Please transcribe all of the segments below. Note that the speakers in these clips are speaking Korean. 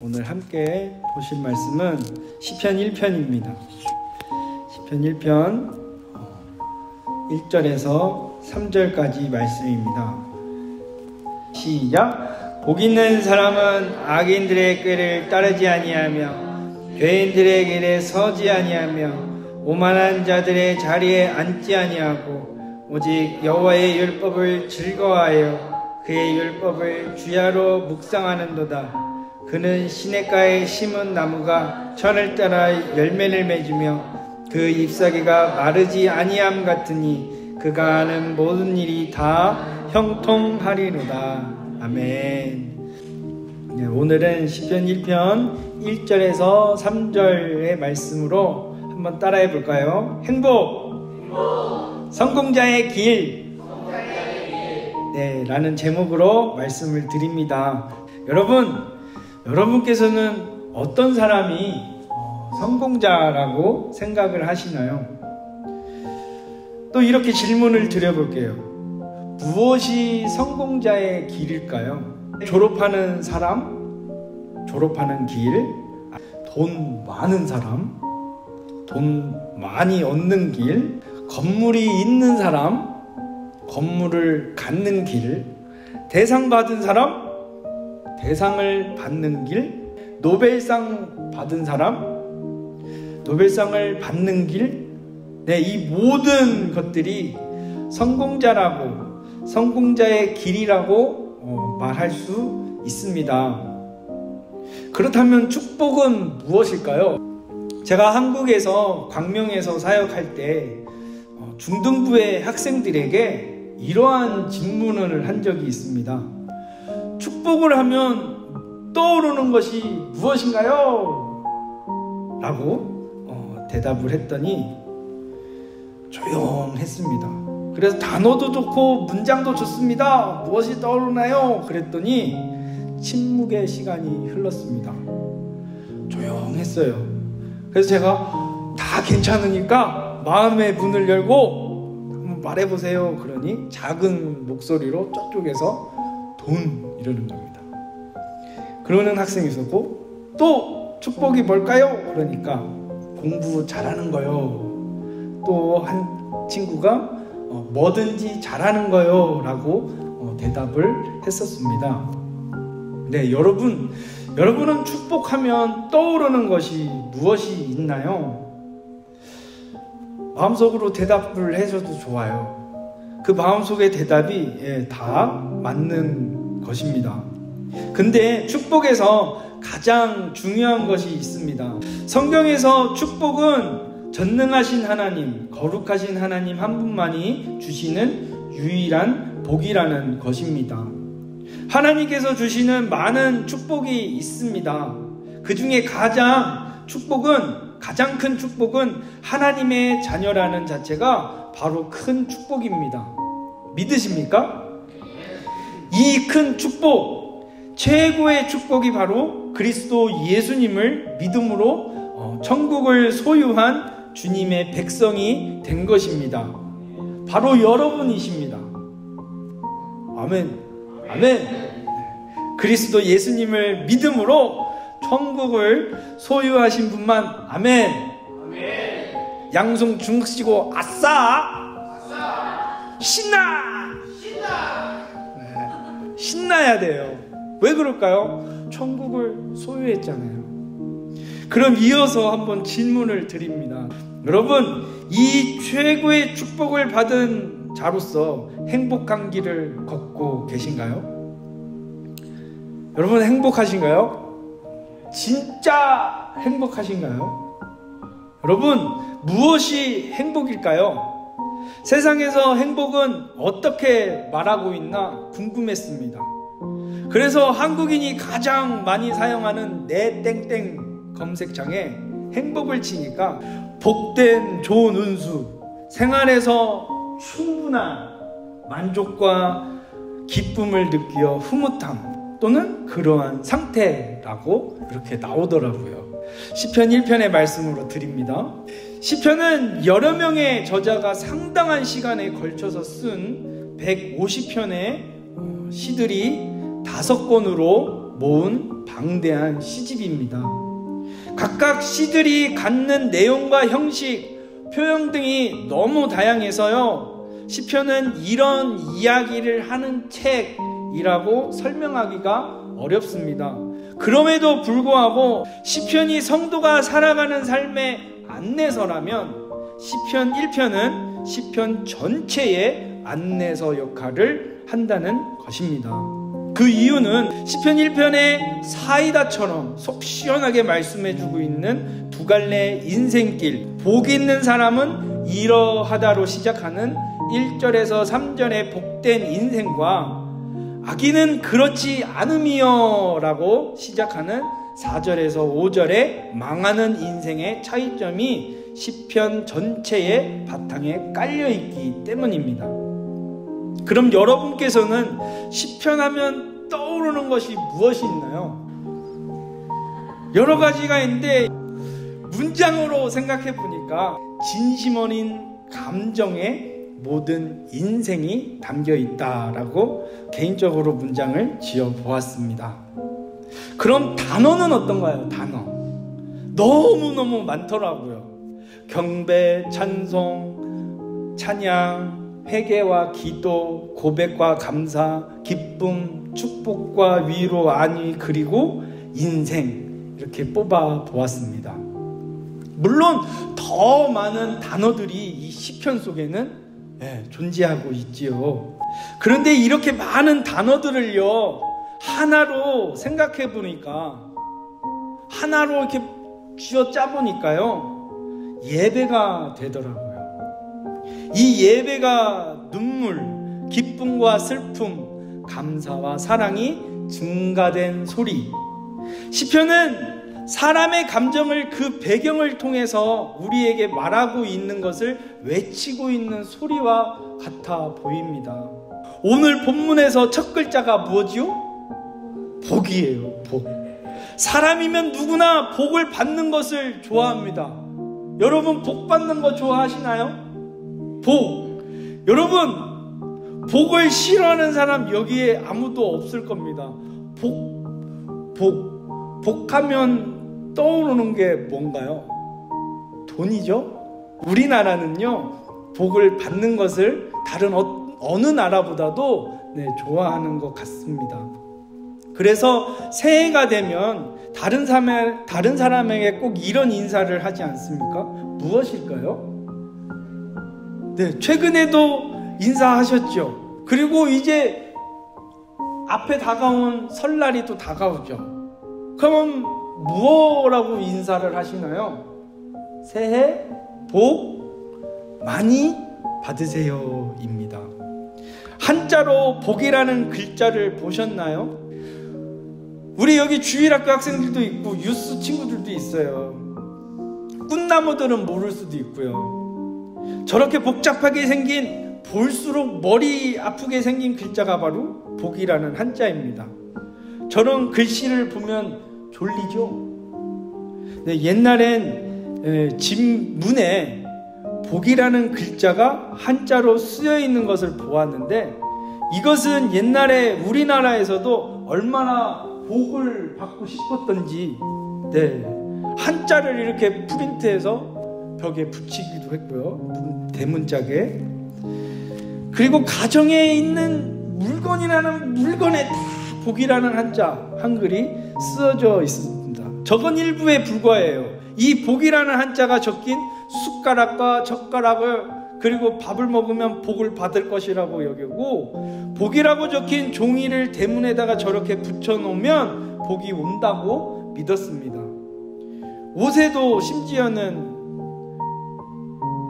오늘 함께 보실 말씀은 시편 1편입니다. 시편 1편 1절에서 3절까지 말씀입니다. 시작! 복 있는 사람은 악인들의 꾀를 따르지 아니하며 죄인들의 길에 서지 아니하며 오만한 자들의 자리에 앉지 아니하고 오직 여호와의 율법을 즐거워하여 그의 율법을 주야로 묵상하는도다. 그는 시냇가에 심은 나무가 천을 따라 열매를 맺으며 그 잎사귀가 마르지 아니함 같으니 그가 하는 모든 일이 다 형통하리로다. 아멘. 네, 오늘은 시편 1편 1절에서 3절의 말씀으로 한번 따라해 볼까요? 행복. 성공자의 길. 네, 라는 제목으로 말씀을 드립니다. 여러분께서는 어떤 사람이 성공자라고 생각을 하시나요? 또 이렇게 질문을 드려볼게요. 무엇이 성공자의 길일까요? 졸업하는 사람? 졸업하는 길? 돈 많은 사람? 돈 많이 얻는 길? 건물이 있는 사람? 건물을 갖는 길? 대상 받은 사람? 대상을 받는 길, 노벨상 받은 사람, 노벨상을 받는 길, 네, 이 모든 것들이 성공자라고, 성공자의 길이라고 말할 수 있습니다. 그렇다면 축복은 무엇일까요? 제가 한국에서 광명에서 사역할 때 중등부의 학생들에게 이러한 질문을 한 적이 있습니다. 축복을 하면 떠오르는 것이 무엇인가요? 라고 대답을 했더니 조용했습니다. 그래서 단어도 좋고 문장도 좋습니다. 무엇이 떠오르나요? 그랬더니 침묵의 시간이 흘렀습니다. 조용했어요. 그래서 제가 다 괜찮으니까 마음의 문을 열고 한번 말해보세요. 그러니 작은 목소리로 저쪽에서 돈 이러는 겁니다. 그러는 학생이 있었고, 또 축복이 뭘까요? 그러니까 공부 잘하는 거요. 또 한 친구가 뭐든지 잘하는 거요 라고 대답을 했었습니다. 네, 여러분은 축복하면 떠오르는 것이 무엇이 있나요? 마음속으로 대답을 해줘도 좋아요. 그 마음속의 대답이 다 맞는 것입니다. 근데 축복에서 가장 중요한 것이 있습니다. 성경에서 축복은 전능하신 하나님, 거룩하신 하나님 한 분만이 주시는 유일한 복이라는 것입니다. 하나님께서 주시는 많은 축복이 있습니다. 그 중에 가장 큰 축복은 하나님의 자녀라는 자체가 바로 큰 축복입니다. 믿으십니까? 이 큰 축복, 최고의 축복이 바로 그리스도 예수님을 믿음으로 천국을 소유한 주님의 백성이 된 것입니다. 바로 여러분이십니다. 아멘. 아멘. 그리스도 예수님을 믿음으로 천국을 소유하신 분만. 아멘. 아멘. 양손 중쓰고 아싸. 신나. 네, 신나야 돼요. 왜 그럴까요? 천국을 소유했잖아요. 그럼 이어서 한번 질문을 드립니다. 여러분, 이 최고의 축복을 받은 자로서 행복한 길을 걷고 계신가요? 여러분 행복하신가요? 진짜 행복하신가요? 여러분, 무엇이 행복일까요? 세상에서 행복은 어떻게 말하고 있나 궁금했습니다. 그래서 한국인이 가장 많이 사용하는 내 땡땡 검색창에 행복을 치니까 복된 좋은 운수, 생활에서 충분한 만족과 기쁨을 느끼어 흐뭇함 또는 그러한 상태라고 이렇게 나오더라고요. 시편 1편의 말씀으로 드립니다. 시편은 여러 명의 저자가 상당한 시간에 걸쳐서 쓴 150편의 시들이 5권으로 모은 방대한 시집입니다. 각각 시들이 갖는 내용과 형식, 표현 등이 너무 다양해서요, 시편은 이런 이야기를 하는 책이라고 설명하기가 어렵습니다. 그럼에도 불구하고 시편이 성도가 살아가는 삶의 안내서라면 시편 1편은 시편 전체의 안내서 역할을 한다는 것입니다. 그 이유는 시편 1편에 사이다처럼 속 시원하게 말씀해주고 있는 두 갈래 인생길, 복 있는 사람은 이러하다로 시작하는 1절에서 3절의 복된 인생과 악인은 그렇지 않음이여 라고 시작하는 4절에서 5절의 망하는 인생의 차이점이 시편 전체의 바탕에 깔려있기 때문입니다. 그럼 여러분께서는 시편하면 떠오르는 것이 무엇이 있나요? 여러 가지가 있는데 문장으로 생각해 보니까 진심 어린 감정의 모든 인생이 담겨 있다라고 개인적으로 문장을 지어 보았습니다. 그럼 단어는 어떤가요? 단어 너무너무 많더라고요. 경배, 찬송, 찬양, 회개와 기도, 고백과 감사, 기쁨, 축복과 위로, 안위, 그리고 인생, 이렇게 뽑아 보았습니다. 물론 더 많은 단어들이 이 시편 속에는 존재하고 있지요. 그런데 이렇게 많은 단어들을요, 하나로 생각해 보니까, 하나로 이렇게 쥐어 짜 보니까요, 예배가 되더라고요. 이 예배가 눈물, 기쁨과 슬픔, 감사와 사랑이 증가된 소리. 시편은 사람의 감정을 그 배경을 통해서 우리에게 말하고 있는 것을 외치고 있는 소리와 같아 보입니다. 오늘 본문에서 첫 글자가 뭐지요? 복이에요. 복. 사람이면 누구나 복을 받는 것을 좋아합니다. 여러분 복 받는 거 좋아하시나요? 복. 여러분 복을 싫어하는 사람 여기에 아무도 없을 겁니다. 복하면 떠오르는 게 뭔가요? 돈이죠? 우리나라는요, 복을 받는 것을 다른 어느 나라보다도 좋아하는 것 같습니다. 그래서 새해가 되면 다른 사람에게 꼭 이런 인사를 하지 않습니까? 무엇일까요? 최근에도 인사하셨죠. 그리고 이제 앞에 다가온 설날이 또 다가오죠. 그럼 무엇라고 인사를 하시나요? 새해 복 많이 받으세요 입니다. 한자로 복이라는 글자를 보셨나요? 우리 여기 주일학교 학생들도 있고 유스 친구들도 있어요. 꿈나무들은 모를 수도 있고요. 저렇게 복잡하게 생긴, 볼수록 머리 아프게 생긴 글자가 바로 복이라는 한자입니다. 저런 글씨를 보면 졸리죠? 옛날엔 집 문에 복이라는 글자가 한자로 쓰여 있는 것을 보았는데, 이것은 옛날에 우리나라에서도 얼마나 복을 받고 싶었던지 한자를 이렇게 프린트해서 벽에 붙이기도 했고요. 대문짝에. 그리고 가정에 있는 물건에 다 복이라는 한자, 한글이 쓰여져 있습니다. 저건 일부에 불과해요. 이 복이라는 한자가 적힌 숟가락과 젓가락을, 그리고 밥을 먹으면 복을 받을 것이라고 여기고, 복이라고 적힌 종이를 대문에다가 저렇게 붙여놓으면 복이 온다고 믿었습니다. 옷에도 심지어는,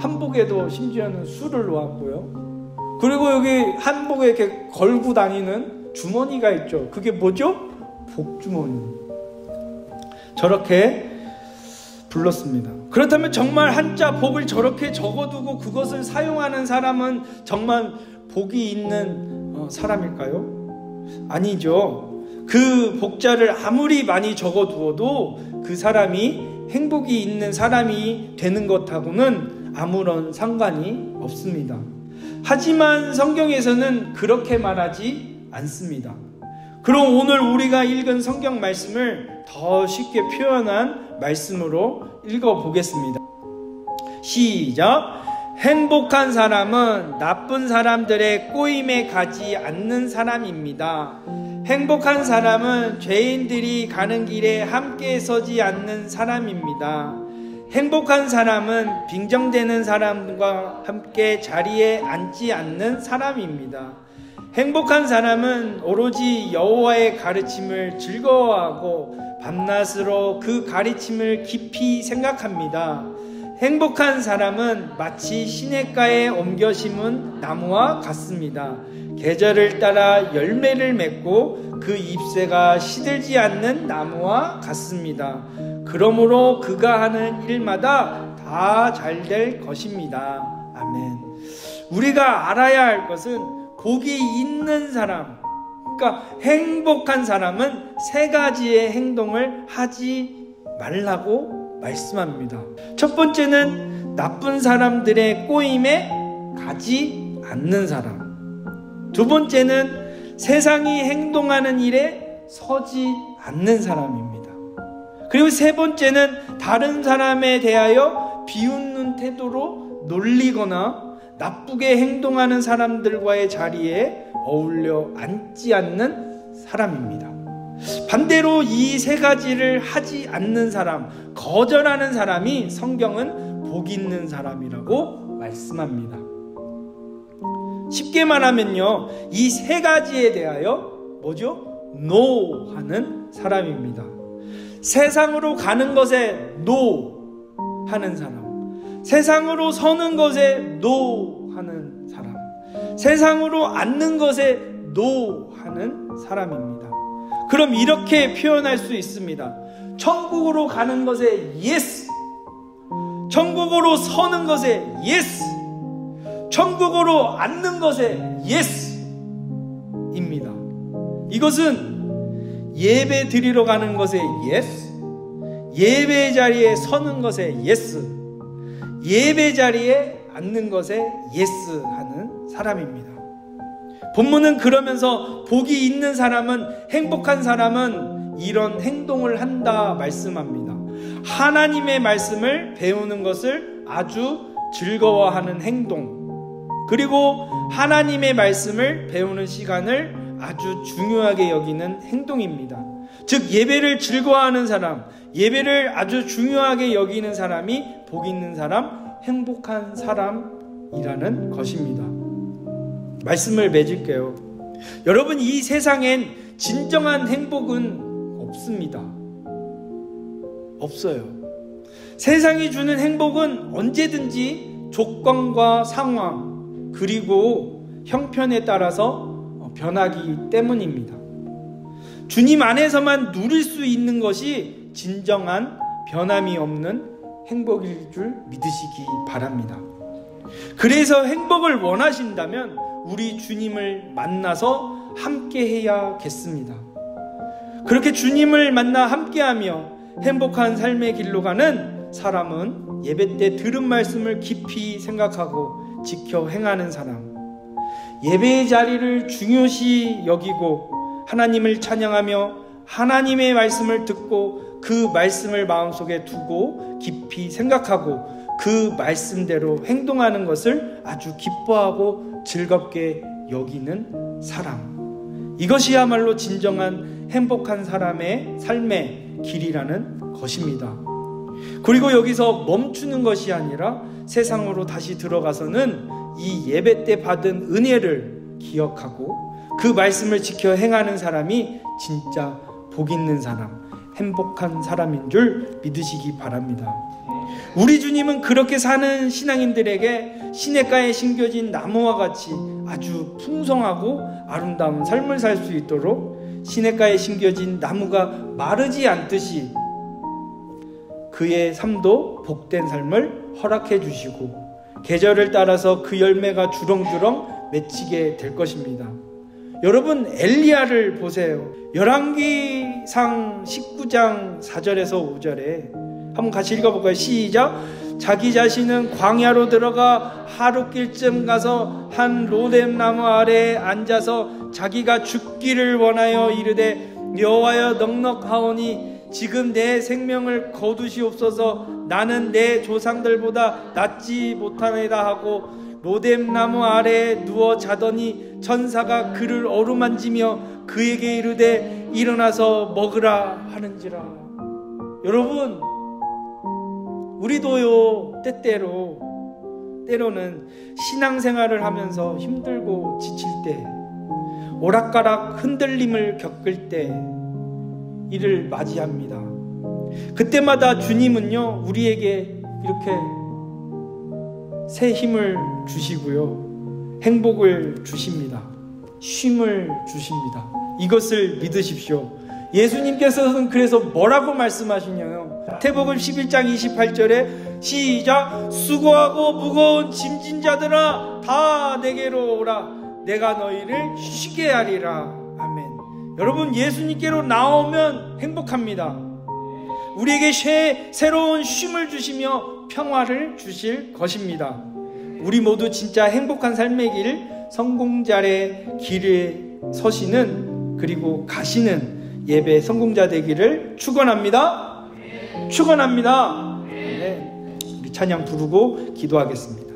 한복에도 심지어는 수를 놓았고요. 그리고 여기 한복에 이렇게 걸고 다니는 주머니가 있죠. 그게 뭐죠? 복주머니. 저렇게 불렀습니다. 그렇다면 정말 한자 복을 저렇게 적어두고 그것을 사용하는 사람은 정말 복이 있는 사람일까요? 아니죠. 그 복자를 아무리 많이 적어두어도 그 사람이 행복이 있는 사람이 되는 것하고는 아무런 상관이 없습니다. 하지만 성경에서는 그렇게 말하지 않습니다. 그럼 오늘 우리가 읽은 성경 말씀을 더 쉽게 표현한 말씀으로 읽어보겠습니다. 시작. 행복한 사람은 나쁜 사람들의 꼬임에 가지 않는 사람입니다. 행복한 사람은 죄인들이 가는 길에 함께 서지 않는 사람입니다. 행복한 사람은 빈정대는 사람과 함께 자리에 앉지 않는 사람입니다. 행복한 사람은 오로지 여호와의 가르침을 즐거워하고 밤낮으로 그 가르침을 깊이 생각합니다. 행복한 사람은 마치 시냇가에 옮겨 심은 나무와 같습니다. 계절을 따라 열매를 맺고 그 잎새가 시들지 않는 나무와 같습니다. 그러므로 그가 하는 일마다 다 잘 될 것입니다. 아멘. 우리가 알아야 할 것은 복이 있는 사람, 그러니까 행복한 사람은 세 가지의 행동을 하지 말라고 말씀합니다. 첫 번째는 나쁜 사람들의 꼬임에 가지 않는 사람. 두 번째는 세상이 행동하는 일에 서지 않는 사람입니다. 그리고 세 번째는 다른 사람에 대하여 비웃는 태도로 놀리거나 나쁘게 행동하는 사람들과의 자리에 어울려 앉지 않는 사람입니다. 반대로 이 세 가지를 하지 않는 사람, 거절하는 사람이 성경은 복 있는 사람이라고 말씀합니다. 쉽게 말하면요, 이 세 가지에 대하여 뭐죠? NO 하는 사람입니다. 세상으로 가는 것에 NO 하는 사람, 세상으로 서는 것에 NO 하는 사람, 세상으로 앉는 것에 NO 하는 사람입니다. 그럼 이렇게 표현할 수 있습니다. 천국으로 가는 것에 yes, 천국으로 서는 것에 yes, 천국으로 앉는 것에 yes 입니다. 이것은 예배 드리러 가는 것에 yes, 예배 자리에 서는 것에 yes, 예배 자리에 앉는 것에 yes 하는 사람입니다. 본문은 그러면서 복이 있는 사람은, 행복한 사람은 이런 행동을 한다 말씀합니다. 하나님의 말씀을 배우는 것을 아주 즐거워하는 행동, 그리고 하나님의 말씀을 배우는 시간을 아주 중요하게 여기는 행동입니다. 즉 예배를 즐거워하는 사람, 예배를 아주 중요하게 여기는 사람이 복 있는 사람, 행복한 사람이라는 것입니다. 말씀을 맺을게요. 여러분, 이 세상엔 진정한 행복은 없습니다. 없어요. 세상이 주는 행복은 언제든지 조건과 상황, 그리고 형편에 따라서 변하기 때문입니다. 주님 안에서만 누릴 수 있는 것이 진정한 변함이 없는 행복일 줄 믿으시기 바랍니다. 그래서 행복을 원하신다면 우리 주님을 만나서 함께 해야겠습니다. 그렇게 주님을 만나 함께하며 행복한 삶의 길로 가는 사람은 예배 때 들은 말씀을 깊이 생각하고 지켜 행하는 사람, 예배의 자리를 중요시 여기고 하나님을 찬양하며 하나님의 말씀을 듣고 그 말씀을 마음속에 두고 깊이 생각하고 그 말씀대로 행동하는 것을 아주 기뻐하고 즐겁게 여기는 사람, 이것이야말로 진정한 행복한 사람의 삶의 길이라는 것입니다. 그리고 여기서 멈추는 것이 아니라 세상으로 다시 들어가서는 이 예배 때 받은 은혜를 기억하고 그 말씀을 지켜 행하는 사람이 진짜 복 있는 사람, 행복한 사람인 줄 믿으시기 바랍니다. 우리 주님은 그렇게 사는 신앙인들에게 시냇가에 심겨진 나무와 같이 아주 풍성하고 아름다운 삶을 살 수 있도록 시냇가에 심겨진 나무가 마르지 않듯이 그의 삶도 복된 삶을 허락해 주시고 계절을 따라서 그 열매가 주렁주렁 맺히게 될 것입니다. 여러분, 엘리야를 보세요. 열왕기상 19장 4절에서 5절에 한번 같이 읽어볼까요? 시작. 자기 자신은 광야로 들어가 하룻길쯤 가서 한 로뎀 나무 아래에 앉아서 자기가 죽기를 원하여 이르되 여호와여 넉넉하오니 지금 내 생명을 거두시옵소서. 나는 내 조상들보다 낫지 못하나이다 하고 로뎀나무 아래에 누워 자더니 천사가 그를 어루만지며 그에게 이르되 일어나서 먹으라 하는지라. 여러분, 우리도요 때로는 신앙생활을 하면서 힘들고 지칠 때, 오락가락 흔들림을 겪을 때 이를 맞이합니다. 그때마다 주님은요 우리에게 이렇게 새 힘을 주시고요, 행복을 주십니다. 쉼을 주십니다. 이것을 믿으십시오. 예수님께서는 그래서 뭐라고 말씀하시냐요? 마태복음 11장 28절에 시작! 수고하고 무거운 짐진 자들아 다 내게로 오라. 내가 너희를 쉬게 하리라. 아멘. 여러분, 예수님께로 나오면 행복합니다. 우리에게 새로운 쉼을 주시며 평화를 주실 것입니다. 우리 모두 진짜 행복한 삶의 길, 성공자의 길에 서시는, 그리고 가시는 예배 성공자 되기를 축원합니다. 축원합니다. 네. 우리 찬양 부르고 기도하겠습니다.